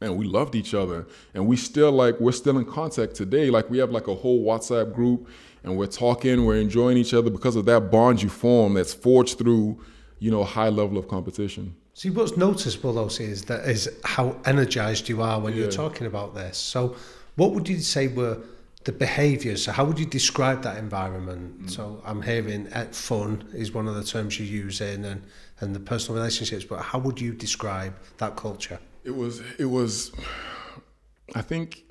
we loved each other. And we're still in contact today. We have a whole WhatsApp group, and we're talking, we're enjoying each other because of that bond you form that's forged through, a high level of competition. See, what's noticeable, though, is how energized you are when you're talking about this. So what would you say were the behaviours? So how would you describe that environment? So I'm hearing fun is one of the terms you're using, and the personal relationships, but how would you describe that culture? It was, I think,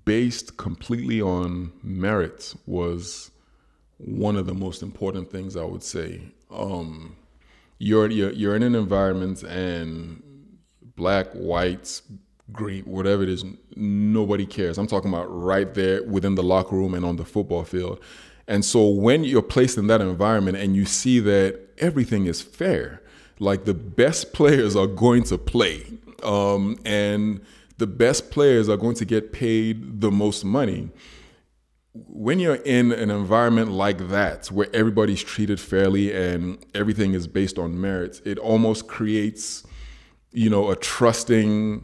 based completely on merit was one of the most important things, I would say. You're in an environment, and black, white, green, whatever it is, nobody cares. I'm talking about right there within the locker room and on the football field. And so when you're placed in that environment and you see that everything is fair, the best players are going to play, and the best players are going to get paid the most money. When you're in an environment like that, where everybody's treated fairly and everything is based on merit, it almost creates, a trusting,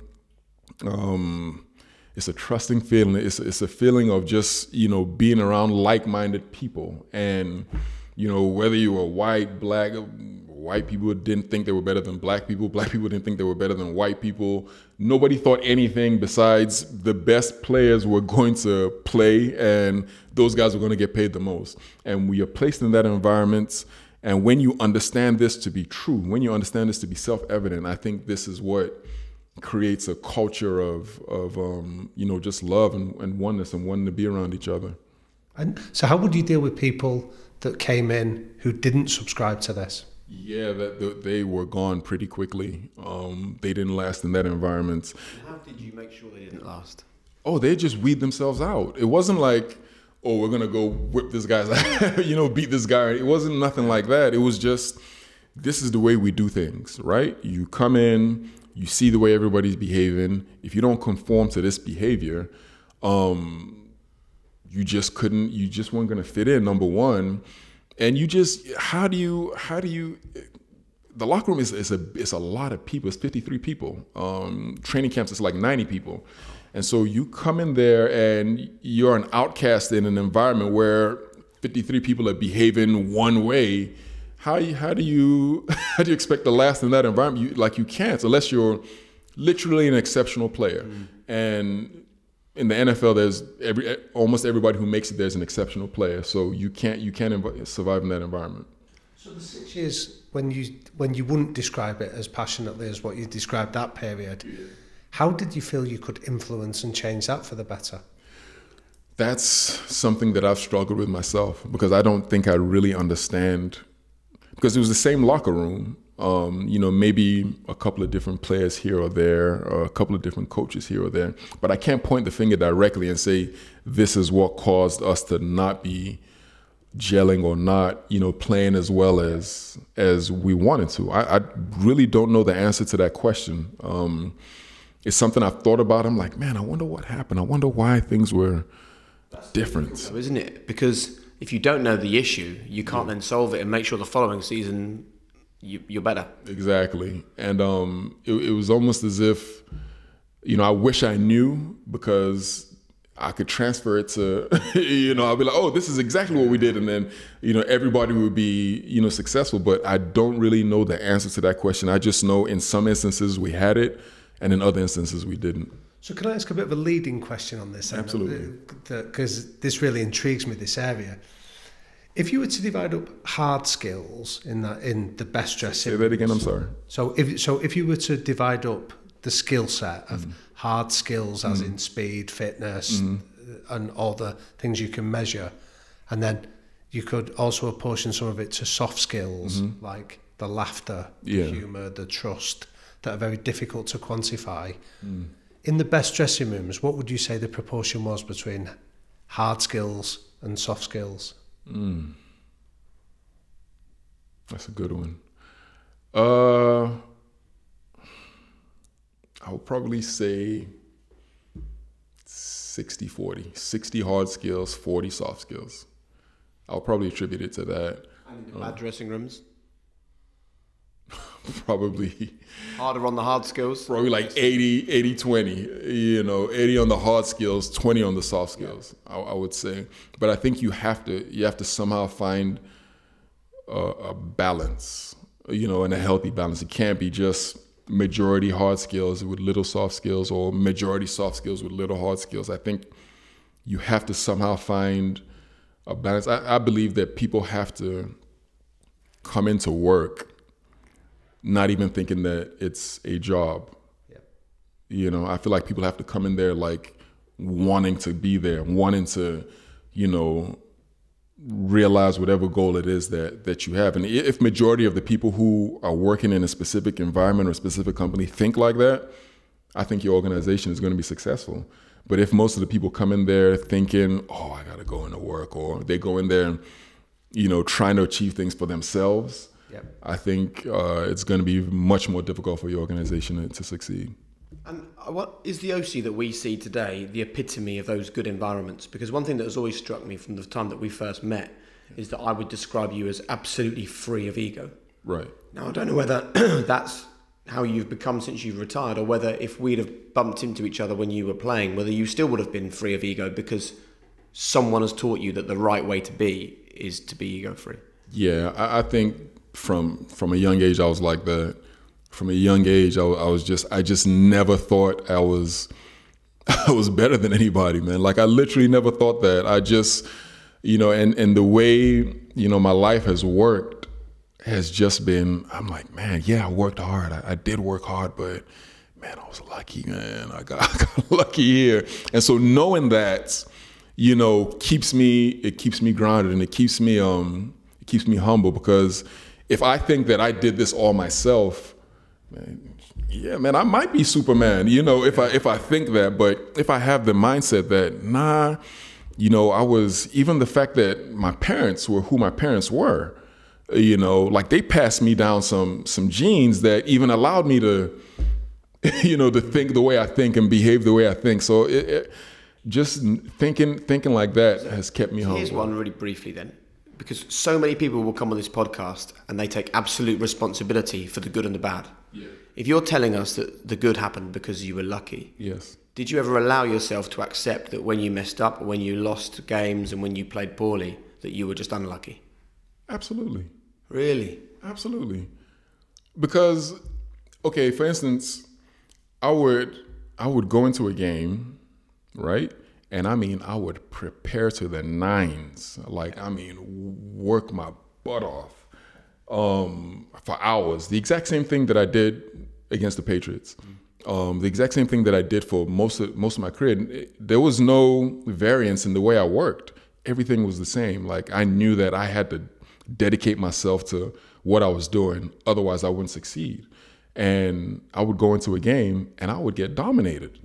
it's a trusting feeling. It's a feeling of just, being around like-minded people. And, whether you were white, black, white people didn't think they were better than black people didn't think they were better than white people. Nobody thought anything besides the best players were going to play, and those guys were going to get paid the most. And we are placed in that environment, and when you understand this to be true, when you understand this to be self-evident, I think this is what creates a culture of just love and oneness and wanting to be around each other. And so how would you deal with people that came in who didn't subscribe to this? Yeah, they were gone pretty quickly. They didn't last in that environment. How did you make sure they didn't last? Oh, they just weed themselves out. It wasn't like, oh, we're going to go whip this guy's ass, beat this guy. It wasn't nothing like that. It was just, this is the way we do things, right? You come in, you see the way everybody's behaving. If you don't conform to this behavior, you just weren't going to fit in, number one. And how do you, the locker room is a lot of people. It's 53 people. Training camps, it's 90 people. And so you come in there and you're an outcast in an environment where 53 people are behaving one way. How do you expect to last in that environment? You can't, unless you're literally an exceptional player. And in the NFL, there's almost everybody who makes it, there's an exceptional player. So you can't survive in that environment. So the 6 years when you wouldn't describe it as passionately as what you described that period, how did you feel you could influence and change that for the better? That's something that I've struggled with myself, because I don't think I really understand, because it was the same locker room. Maybe a couple of different players here or there, or a couple of different coaches here or there, but I can't point the finger directly and say this is what caused us to not be gelling or not, playing as well as we wanted to. I really don't know the answer to that question. It's something I've thought about. I'm like, man, I wonder what happened. I wonder why things were different. Isn't it? Because if you don't know the issue, you can't then solve it and make sure the following season you're better. Exactly. And it was almost as if, I wish I knew, because I could transfer it to, I'll be like, oh, this is exactly what we did. And then, everybody would be, successful. But I don't really know the answer to that question. I just know in some instances we had it, and in other instances we didn't. So can I ask a bit of a leading question on this? Absolutely. Because this really intrigues me, this area. If you were to divide up hard skills in the best dressing... Say that again, I'm sorry. So if you were to divide up the skill set of hard skills, as in speed, fitness, and all the things you can measure, and then you could also apportion some of it to soft skills, like the laughter, the humour, the trust, that are very difficult to quantify. In the best dressing rooms, what would you say the proportion was between hard skills and soft skills? That's a good one. I would probably say 60-40. 60 hard skills, 40 soft skills. I'll probably attribute it to that. And in the bad dressing rooms? Probably harder on the hard skills. Probably like 80-20, 80 on the hard skills, 20 on the soft skills, I would say. But I think you have to somehow find a balance, and a healthy balance. It can't be just majority hard skills with little soft skills, or majority soft skills with little hard skills. I think you have to somehow find a balance. I believe that people have to come into work not even thinking that it's a job. I feel like people have to come in there like wanting to be there, wanting to, realize whatever goal it is that you have. And if majority of the people who are working in a specific environment or a specific company think like that, I think your organization is going to be successful. But if most of the people come in there thinking, oh, I got to go into work, or they go in there, trying to achieve things for themselves, I think it's going to be much more difficult for your organization to succeed. And what is the OC that we see today the epitome of those good environments? Because one thing that has always struck me from the time that we first met is that I would describe you as absolutely free of ego. Right. Now, I don't know whether that's how you've become since you've retired, or whether if we'd have bumped into each other when you were playing, whether you still would have been free of ego because someone has taught you that the right way to be is to be ego-free. Yeah, I think from a young age I was like that. From a young age I just never thought I was better than anybody, man. Like I literally never thought that. I just, and the way, my life has worked has just been, I'm like, man, yeah, I worked hard. I did work hard, but man, I was lucky, man. I got lucky here. And so knowing that, keeps me grounded, and it keeps me humble, because if I think that I did this all myself, man, I might be Superman, if I think that. But if I have the mindset that, nah, I was, even the fact that my parents were who my parents were, like they passed me down some genes that even allowed me to, to think the way I think and behave the way I think. So just thinking like that has kept me humble. Here's one really briefly then. Because so many people will come on this podcast and they take absolute responsibility for the good and the bad. Yeah. If you're telling us that the good happened because you were lucky, yes, did you ever allow yourself to accept that when you messed up, or when you lost games and when you played poorly, that you were just unlucky? Absolutely. Really? Absolutely. Because, okay, for instance, I would go into a game, right? And I mean, I would prepare to the nines, work my butt off for hours. The exact same thing that I did against the Patriots. The exact same thing that I did for most of my career. There was no variance in the way I worked. Everything was the same. Like, I knew that I had to dedicate myself to what I was doing, otherwise I wouldn't succeed. And I would go into a game and I would get dominated.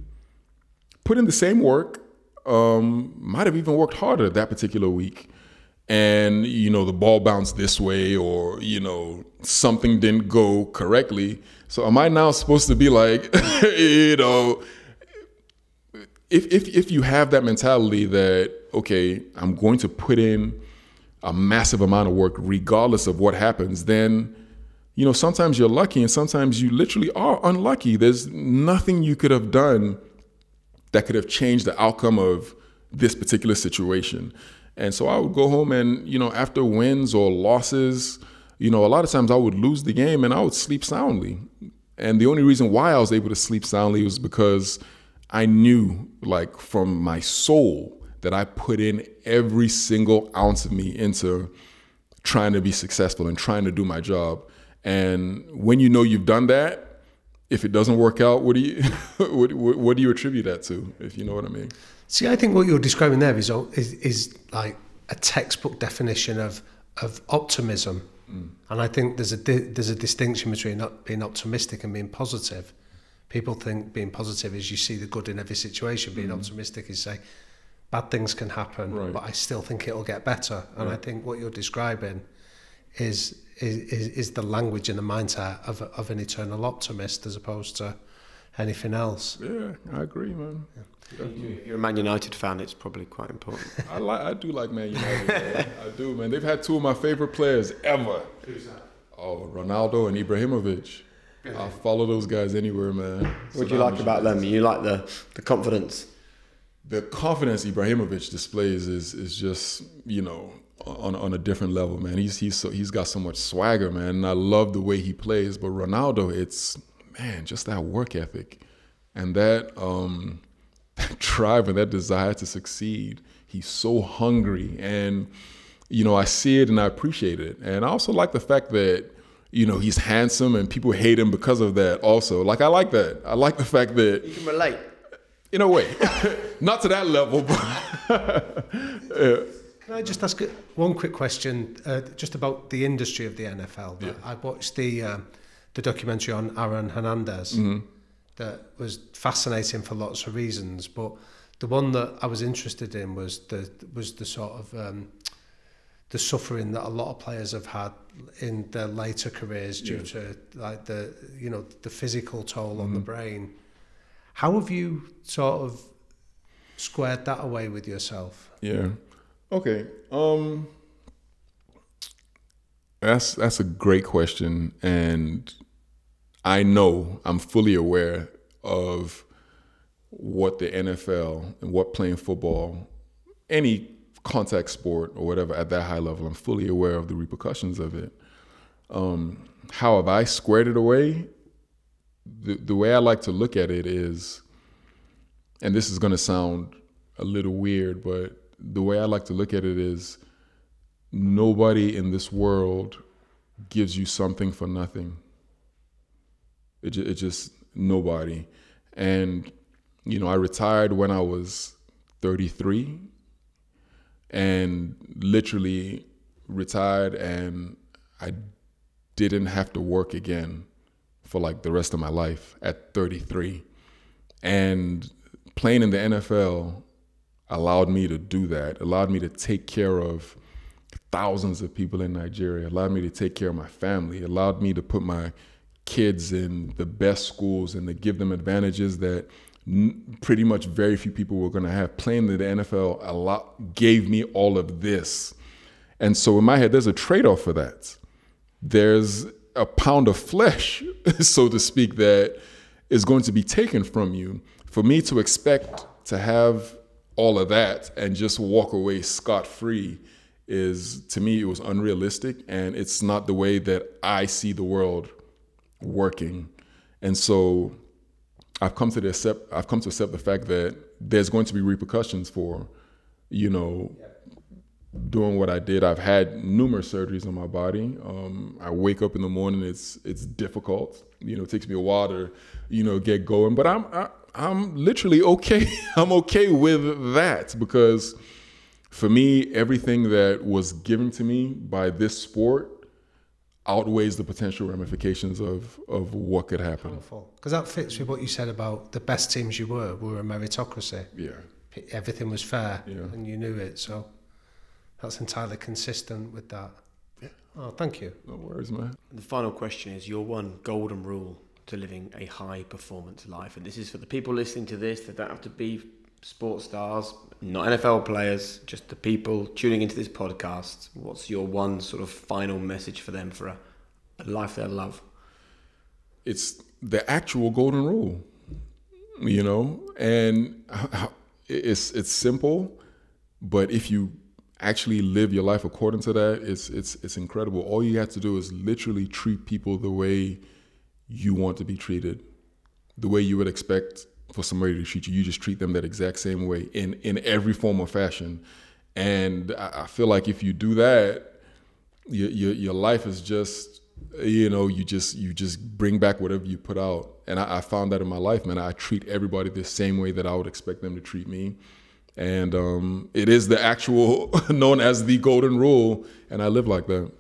Put in the same work, might have even worked harder that particular week. And, the ball bounced this way, or, something didn't go correctly. So am I now supposed to be like, if you have that mentality that, okay, I'm going to put in a massive amount of work regardless of what happens, then, sometimes you're lucky and sometimes you literally are unlucky. There's nothing you could have done that could have changed the outcome of this particular situation. And so I would go home and, after wins or losses, a lot of times I would lose the game and I would sleep soundly. And the only reason why I was able to sleep soundly was because I knew, like, from my soul that I put in every single ounce of me into trying to be successful and trying to do my job. And when you've done that, if it doesn't work out, what do you what do you attribute that to, if you know what I mean? See, I think what you're describing there is like a textbook definition of optimism. And I think there's a distinction between being optimistic and being positive. People think being positive is you see the good in every situation. Being optimistic is say bad things can happen, but I still think it'll get better. And I think what you're describing is the language and the mindset of an eternal optimist as opposed to anything else. Yeah, I agree, man. Yeah. If you're a Man United fan, it's probably quite important. I do like Man United. Man. I do, man. They've had two of my favorite players ever. Who's that? Oh, Ronaldo and Ibrahimovic. I'll follow those guys anywhere, man. What do you like about them? You like the confidence? The confidence Ibrahimovic displays is just, on a different level, man. He's got so much swagger, man. And I love the way he plays. But Ronaldo, it's, man, just that work ethic and that drive and that desire to succeed. He's so hungry, and I see it and I appreciate it. And I also like the fact that he's handsome and people hate him because of that also. Like, I like that. I like the fact that you can relate in a way. Not to that level, but yeah. Can I just ask one quick question just about the industry of the NFL? Yeah. I watched the documentary on Aaron Hernandez. That was fascinating for lots of reasons, but the one that I was interested in was the sort of the suffering that a lot of players have had in their later careers due to like the physical toll on the brain. How have you sort of squared that away with yourself? Yeah. Okay. That's a great question, and I'm fully aware of what the NFL and what playing football, any contact sport or whatever at that high level, I'm fully aware of the repercussions of it. How have I squared it away? The way I like to look at it is, and this is going to sound a little weird, but the way I like to look at it is, nobody in this world gives you something for nothing. It just nobody. And, I retired when I was 33 and literally retired, and I didn't have to work again for like the rest of my life at 33. And playing in the NFL allowed me to do that, allowed me to take care of thousands of people in Nigeria, allowed me to take care of my family, allowed me to put my kids in the best schools and to give them advantages that pretty much very few people were going to have. Playing in the NFL gave me all of this. And so in my head, there's a trade-off for that. There's a pound of flesh, so to speak, that is going to be taken from you. For me to expect to have all of that and just walk away scot-free is, to me, it was unrealistic, and it's not the way that I see the world working. And so I've come to accept the fact that there's going to be repercussions for, doing what I did. I've had numerous surgeries on my body. I wake up in the morning, it's difficult. It takes me a while to, get going, but I'm literally okay. I'm okay with that, because for me, everything that was given to me by this sport outweighs the potential ramifications of what could happen. Because that fits with what you said about the best teams you were a meritocracy. Yeah. Everything was fair, and you knew it, so that's entirely consistent with that. Yeah. Oh, thank you. No worries, man. The final question is your one golden rule to living a high performance life. And this is for the people listening to this that don't have to be sports stars, not NFL players, just the people tuning into this podcast. What's your one sort of final message for them for a life they love? It's the actual golden rule, and it's simple, but if you actually live your life according to that, it's incredible. All you have to do is literally treat people the way you want to be treated, the way you would expect for somebody to treat you. You just treat them that exact same way in every form or fashion. And I feel like if you do that, your life is just, you just bring back whatever you put out. And I found that in my life, man. I treat everybody the same way that I would expect them to treat me. And it is the actual known as the golden rule, and I live like that.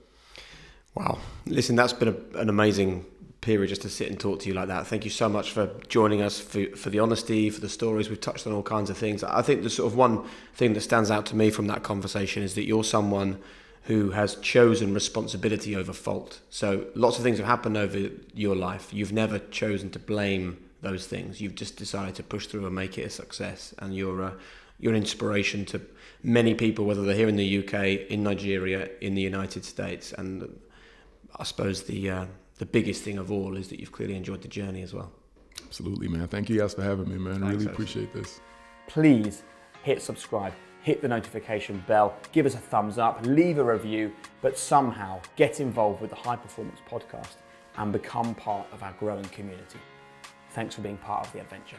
Wow. Listen, that's been an amazing period just to sit and talk to you like that. Thank you so much for joining us, for the honesty, for the stories. We've touched on all kinds of things. I think the sort of one thing that stands out to me from that conversation is that you're someone who has chosen responsibility over fault. So lots of things have happened over your life. You've never chosen to blame those things. You've just decided to push through and make it a success. And you're an inspiration to many people, whether they're here in the UK, in Nigeria, in the United States. And I suppose the biggest thing of all is that you've clearly enjoyed the journey as well. Absolutely, man. Thank you guys for having me, man. Thanks, really appreciate this. Please hit subscribe, hit the notification bell, give us a thumbs up, leave a review, but somehow get involved with the High Performance Podcast and become part of our growing community. Thanks for being part of the adventure.